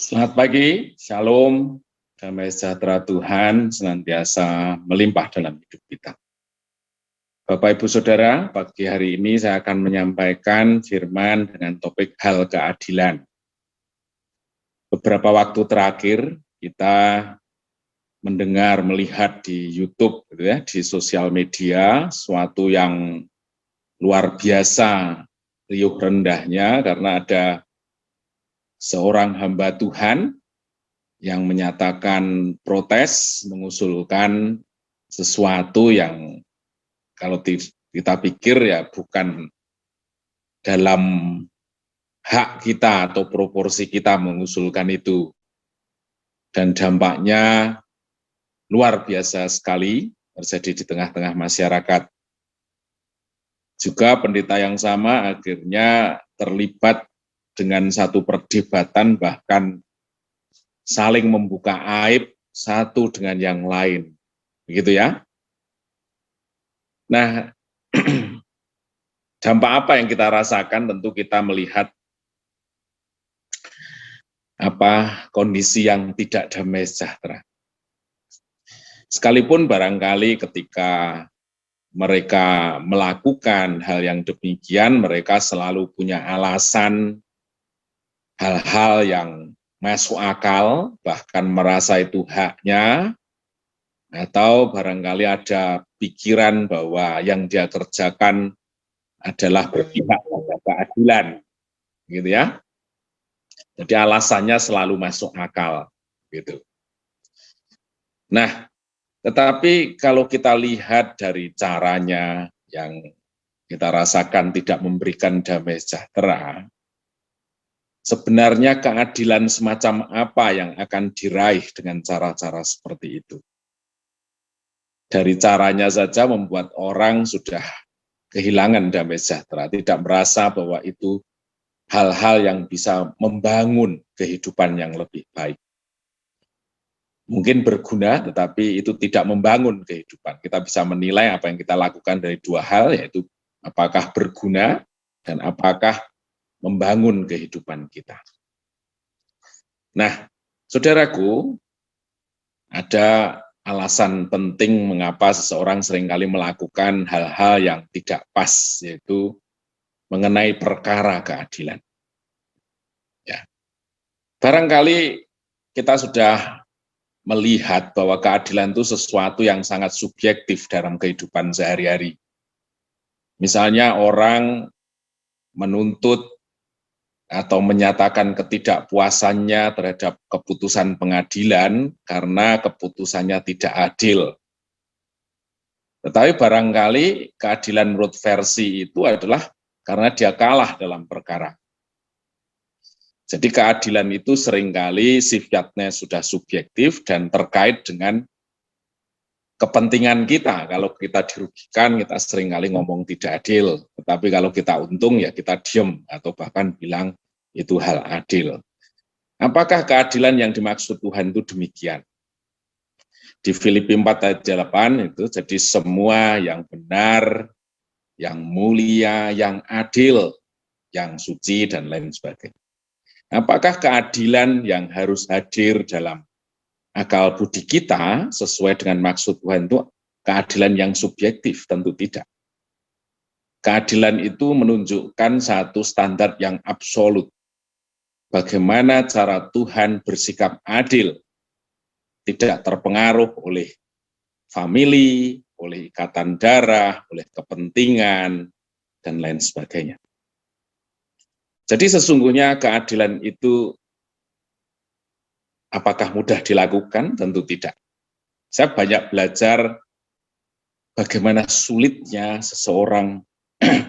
Selamat pagi, Shalom, damai sejahtera Tuhan senantiasa melimpah dalam hidup kita. Bapak Ibu Saudara, pagi hari ini saya akan menyampaikan firman dengan topik hal keadilan. Beberapa waktu terakhir kita mendengar, melihat di YouTube, gitu ya, di sosial media, suatu yang luar biasa riuh rendahnya karena ada seorang hamba Tuhan yang menyatakan protes, mengusulkan sesuatu yang kalau kita pikir ya bukan dalam hak kita atau proporsi kita mengusulkan itu. Dan dampaknya luar biasa sekali terjadi di tengah-tengah masyarakat. Juga pendeta yang sama akhirnya terlibat dengan satu perdebatan bahkan saling membuka aib satu dengan yang lain. Begitu ya. Nah, dampak apa yang kita rasakan? Tentu kita melihat kondisi yang tidak damai sejahtera. Sekalipun barangkali ketika mereka melakukan hal yang demikian, mereka selalu punya alasan hal-hal yang masuk akal, bahkan merasa itu haknya, atau barangkali ada pikiran bahwa yang dia kerjakan adalah berpihak pada keadilan, gitu ya. Jadi alasannya selalu masuk akal, gitu. Nah, tetapi kalau kita lihat dari caranya yang kita rasakan tidak memberikan damai sejahtera, sebenarnya keadilan semacam apa yang akan diraih dengan cara-cara seperti itu? Dari caranya saja membuat orang sudah kehilangan damai sejahtera, tidak merasa bahwa itu hal-hal yang bisa membangun kehidupan yang lebih baik. Mungkin berguna, tetapi itu tidak membangun kehidupan. Kita bisa menilai apa yang kita lakukan dari dua hal, yaitu apakah berguna dan apakah membangun kehidupan kita. Nah, saudaraku, ada alasan penting mengapa seseorang seringkali melakukan hal-hal yang tidak pas, yaitu mengenai perkara keadilan. Ya. Barangkali kita sudah melihat bahwa keadilan itu sesuatu yang sangat subjektif dalam kehidupan sehari-hari. Misalnya orang menuntut atau menyatakan ketidakpuasannya terhadap keputusan pengadilan karena keputusannya tidak adil. Tetapi barangkali keadilan menurut versi itu adalah karena dia kalah dalam perkara. Jadi keadilan itu seringkali sifatnya sudah subjektif dan terkait dengan kepentingan kita. Kalau kita dirugikan, kita seringkali ngomong tidak adil. Tetapi kalau kita untung, ya kita diem atau bahkan bilang itu hal adil. Apakah keadilan yang dimaksud Tuhan itu demikian? Di Filipi 4 ayat 8 itu, jadi semua yang benar, yang mulia, yang adil, yang suci, dan lain sebagainya. Apakah keadilan yang harus hadir dalam akal budi kita sesuai dengan maksud Tuhan itu keadilan yang subjektif? Tentu tidak. Keadilan itu menunjukkan satu standar yang absolut. Bagaimana cara Tuhan bersikap adil, tidak terpengaruh oleh famili, oleh ikatan darah, oleh kepentingan, dan lain sebagainya. Jadi sesungguhnya keadilan itu apakah mudah dilakukan? Tentu tidak. Saya banyak belajar bagaimana sulitnya seseorang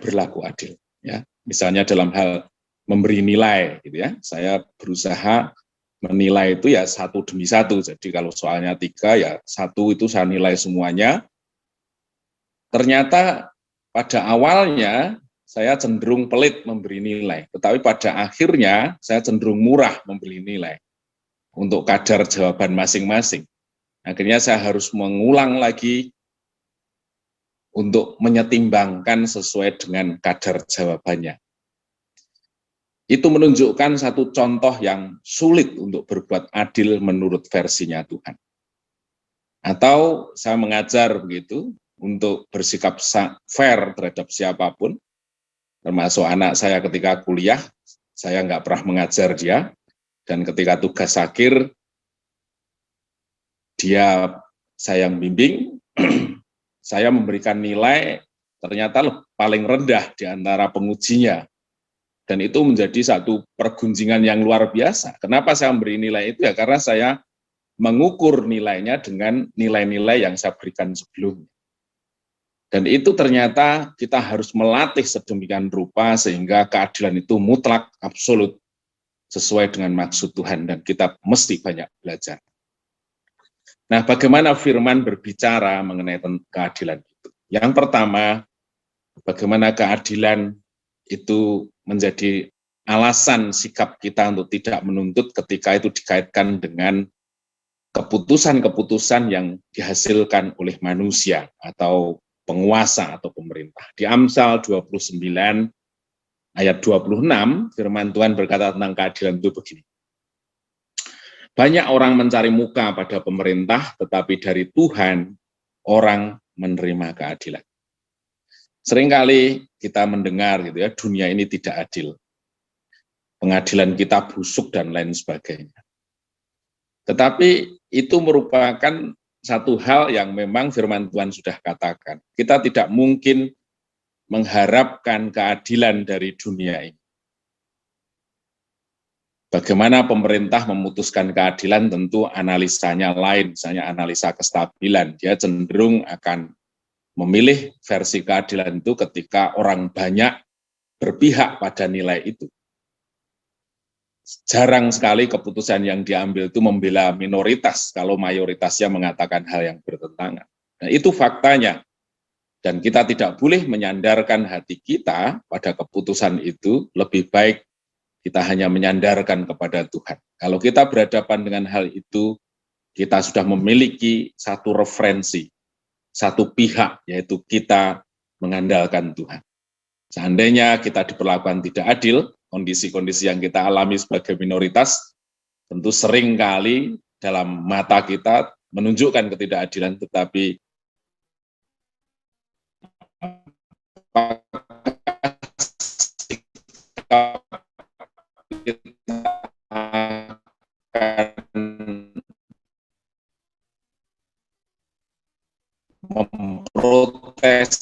berlaku adil. Ya, misalnya dalam hal memberi nilai, gitu ya. Saya berusaha menilai itu ya satu demi satu. Jadi kalau soalnya 3, ya 1 itu saya nilai semuanya. Ternyata pada awalnya saya cenderung pelit memberi nilai, tetapi pada akhirnya saya cenderung murah memberi nilai untuk kadar jawaban masing-masing. Akhirnya saya harus mengulang lagi untuk menyetimbangkan sesuai dengan kadar jawabannya. Itu menunjukkan satu contoh yang sulit untuk berbuat adil menurut versinya Tuhan. Atau saya mengajar begitu, untuk bersikap fair terhadap siapapun, termasuk anak saya ketika kuliah, saya nggak pernah mengajar dia, dan ketika tugas akhir, saya membimbing, saya memberikan nilai ternyata paling rendah di antara pengujinya. Dan itu menjadi satu pergunjingan yang luar biasa. Kenapa saya memberi nilai itu? Ya karena saya mengukur nilainya dengan nilai-nilai yang saya berikan sebelumnya. Dan itu ternyata kita harus melatih sedemikian rupa sehingga keadilan itu mutlak, absolut, sesuai dengan maksud Tuhan, dan kita mesti banyak belajar. Nah, bagaimana firman berbicara mengenai keadilan itu? Yang pertama, bagaimana keadilan itu menjadi alasan sikap kita untuk tidak menuntut ketika itu dikaitkan dengan keputusan-keputusan yang dihasilkan oleh manusia atau penguasa atau pemerintah. Di Amsal 29 ayat 26, firman Tuhan berkata tentang keadilan itu begini. Banyak orang mencari muka pada pemerintah, tetapi dari Tuhan orang menerima keadilan. Seringkali kita mendengar gitu ya, dunia ini tidak adil. Pengadilan kita busuk dan lain sebagainya. Tetapi itu merupakan satu hal yang memang firman Tuhan sudah katakan. Kita tidak mungkin mengharapkan keadilan dari dunia ini. Bagaimana pemerintah memutuskan keadilan tentu analisanya lain, misalnya analisa kestabilan. Dia cenderung akan memilih versi keadilan itu ketika orang banyak berpihak pada nilai itu. Jarang sekali keputusan yang diambil itu membela minoritas kalau mayoritasnya mengatakan hal yang bertentangan. Nah, itu faktanya. Dan kita tidak boleh menyandarkan hati kita pada keputusan itu, lebih baik kita hanya menyandarkan kepada Tuhan. Kalau kita berhadapan dengan hal itu, kita sudah memiliki satu referensi, satu pihak, yaitu kita mengandalkan Tuhan. Seandainya kita diperlakukan tidak adil, kondisi-kondisi yang kita alami sebagai minoritas, tentu sering kali dalam mata kita menunjukkan ketidakadilan, tetapi kita akan memprotes,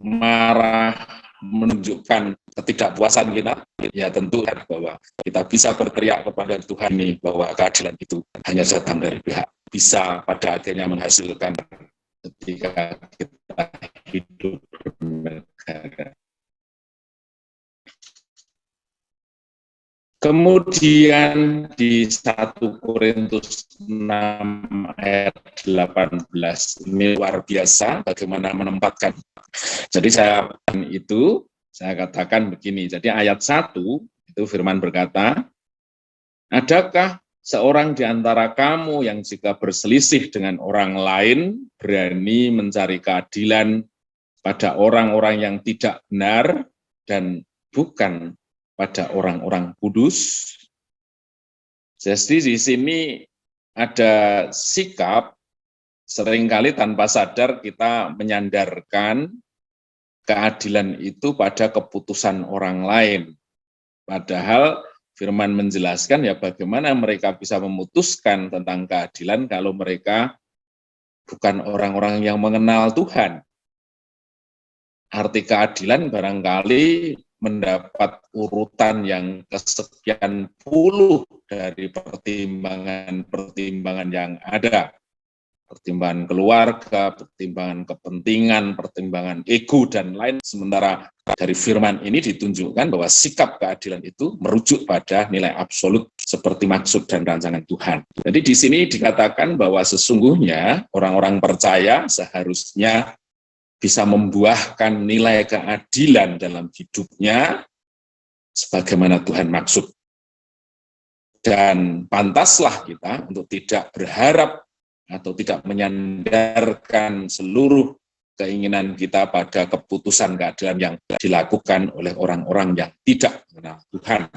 marah, menunjukkan ketidakpuasan kita, ya tentu bahwa kita bisa berteriak kepada Tuhan ini bahwa keadilan itu hanya datang dari pihak, bisa pada akhirnya menghasilkan ketika kita hidup bernegara. Kemudian di 1 Korintus 6 ayat 18, ini luar biasa bagaimana menempatkan. Jadi saya katakan begini, jadi ayat 1 itu firman berkata, adakah seorang di antara kamu yang jika berselisih dengan orang lain berani mencari keadilan pada orang-orang yang tidak benar dan bukan pada orang-orang kudus? Jadi di sini ada sikap seringkali tanpa sadar kita menyandarkan keadilan itu pada keputusan orang lain. Padahal firman menjelaskan ya bagaimana mereka bisa memutuskan tentang keadilan kalau mereka bukan orang-orang yang mengenal Tuhan. Arti keadilan barangkali mendapat urutan yang kesekian puluh dari pertimbangan-pertimbangan yang ada. Pertimbangan keluarga, pertimbangan kepentingan, pertimbangan ego, dan lain. Sementara dari firman ini ditunjukkan bahwa sikap keadilan itu merujuk pada nilai absolut seperti maksud dan rancangan Tuhan. Jadi di sini dikatakan bahwa sesungguhnya orang-orang percaya seharusnya bisa membuahkan nilai keadilan dalam hidupnya sebagaimana Tuhan maksud. Dan pantaslah kita untuk tidak berharap atau tidak menyandarkan seluruh keinginan kita pada keputusan keadilan yang dilakukan oleh orang-orang yang tidak mengenal Tuhan.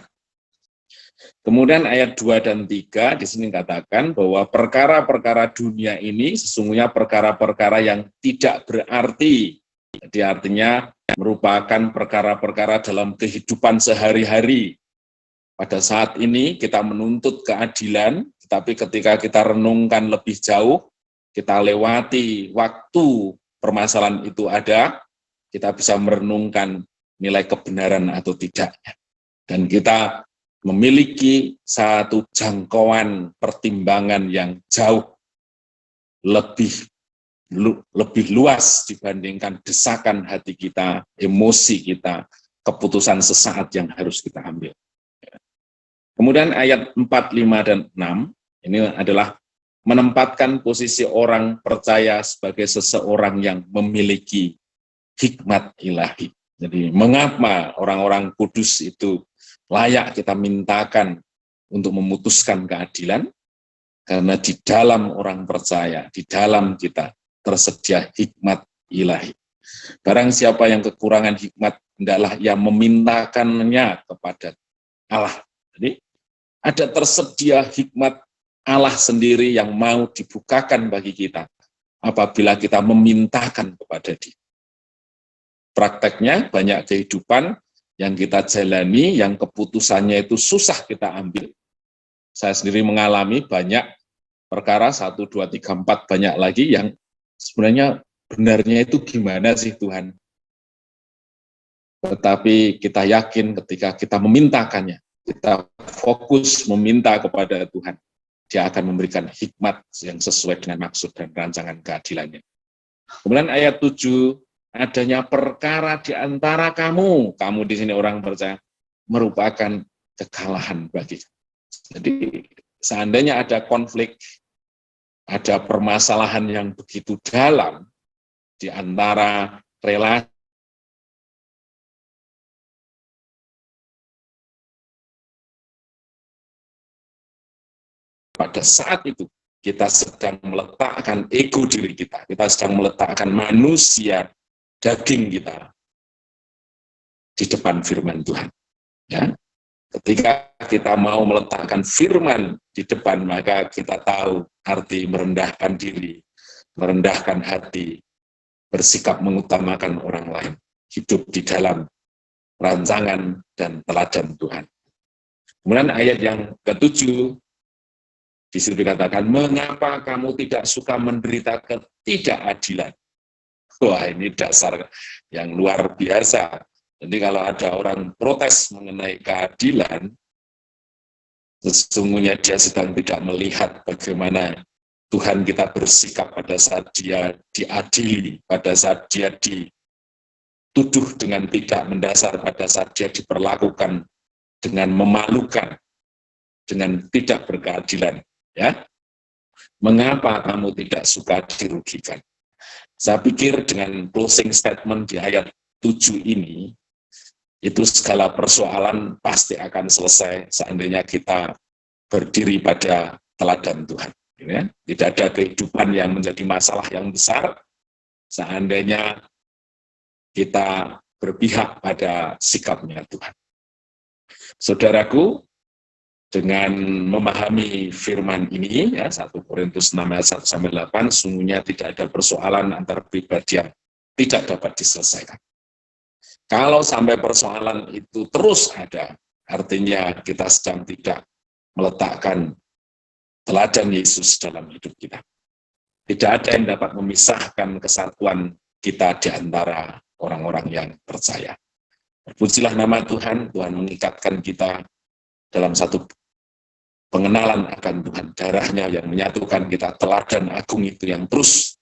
Kemudian ayat 2 dan 3 di sini katakan bahwa perkara-perkara dunia ini sesungguhnya perkara-perkara yang tidak berarti. Jadi artinya merupakan perkara-perkara dalam kehidupan sehari-hari. Pada saat ini kita menuntut keadilan, tetapi ketika kita renungkan lebih jauh, kita lewati waktu permasalahan itu ada, kita bisa merenungkan nilai kebenaran atau tidaknya. Dan kita memiliki satu jangkauan pertimbangan yang jauh lebih luas dibandingkan desakan hati kita, emosi kita, keputusan sesaat yang harus kita ambil. Kemudian ayat 4, 5, dan 6, ini adalah menempatkan posisi orang percaya sebagai seseorang yang memiliki hikmat ilahi. Jadi mengapa orang-orang kudus itu layak kita mintakan untuk memutuskan keadilan? Karena di dalam orang percaya, di dalam kita tersedia hikmat ilahi. Barang siapa yang kekurangan hikmat, hendaklah ia memintakannya kepada Allah. Jadi ada tersedia hikmat Allah sendiri yang mau dibukakan bagi kita apabila kita memintakan kepada Dia. Prakteknya banyak kehidupan yang kita jalani, yang keputusannya itu susah kita ambil. Saya sendiri mengalami banyak perkara, 1, 2, 3, 4, banyak lagi yang sebenarnya benarnya itu gimana sih Tuhan. Tetapi kita yakin ketika kita memintakannya, kita fokus meminta kepada Tuhan, Dia akan memberikan hikmat yang sesuai dengan maksud dan rancangan keadilannya. Kemudian ayat 7, adanya perkara di antara kamu di sini orang percaya, merupakan kekalahan bagi. Jadi seandainya ada konflik, ada permasalahan yang begitu dalam di antara relasi, pada saat itu kita sedang meletakkan ego diri kita sedang meletakkan manusia daging kita di depan firman Tuhan. Ya, ketika kita mau meletakkan firman di depan, maka kita tahu arti merendahkan diri, merendahkan hati, bersikap mengutamakan orang lain, hidup di dalam rancangan dan teladan Tuhan. Kemudian ayat yang ke-7, di situ dikatakan, mengapa kamu tidak suka menderita ketidakadilan? Wah, ini dasar yang luar biasa. Jadi kalau ada orang protes mengenai keadilan, sesungguhnya dia sedang tidak melihat bagaimana Tuhan kita bersikap pada saat dia diadili, pada saat dia dituduh dengan tidak mendasar, pada saat dia diperlakukan dengan memalukan, dengan tidak berkeadilan. Ya, mengapa kamu tidak suka dirugikan? Saya pikir dengan closing statement di ayat 7 ini, itu segala persoalan pasti akan selesai seandainya kita berdiri pada teladan Tuhan. Ya. Tidak ada kehidupan yang menjadi masalah yang besar seandainya kita berpihak pada sikapnya Tuhan. Saudaraku, dengan memahami firman ini, ya, 1 Korintus 6 ayat 1-8, sungguhnya tidak ada persoalan antar pribadi yang tidak dapat diselesaikan. Kalau sampai persoalan itu terus ada, artinya kita sedang tidak meletakkan teladan Yesus dalam hidup kita. Tidak ada yang dapat memisahkan kesatuan kita di antara orang-orang yang percaya. Terpujilah nama Tuhan, Tuhan mengikatkan kita dalam satu pengenalan akan Tuhan, darahnya yang menyatukan kita, teladan agung itu yang terus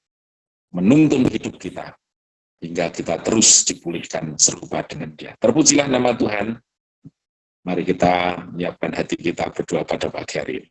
menuntun hidup kita, hingga kita terus dipulihkan serupa dengan Dia. Terpujilah nama Tuhan. Mari kita menyiapkan hati kita berdoa pada pagi hari ini.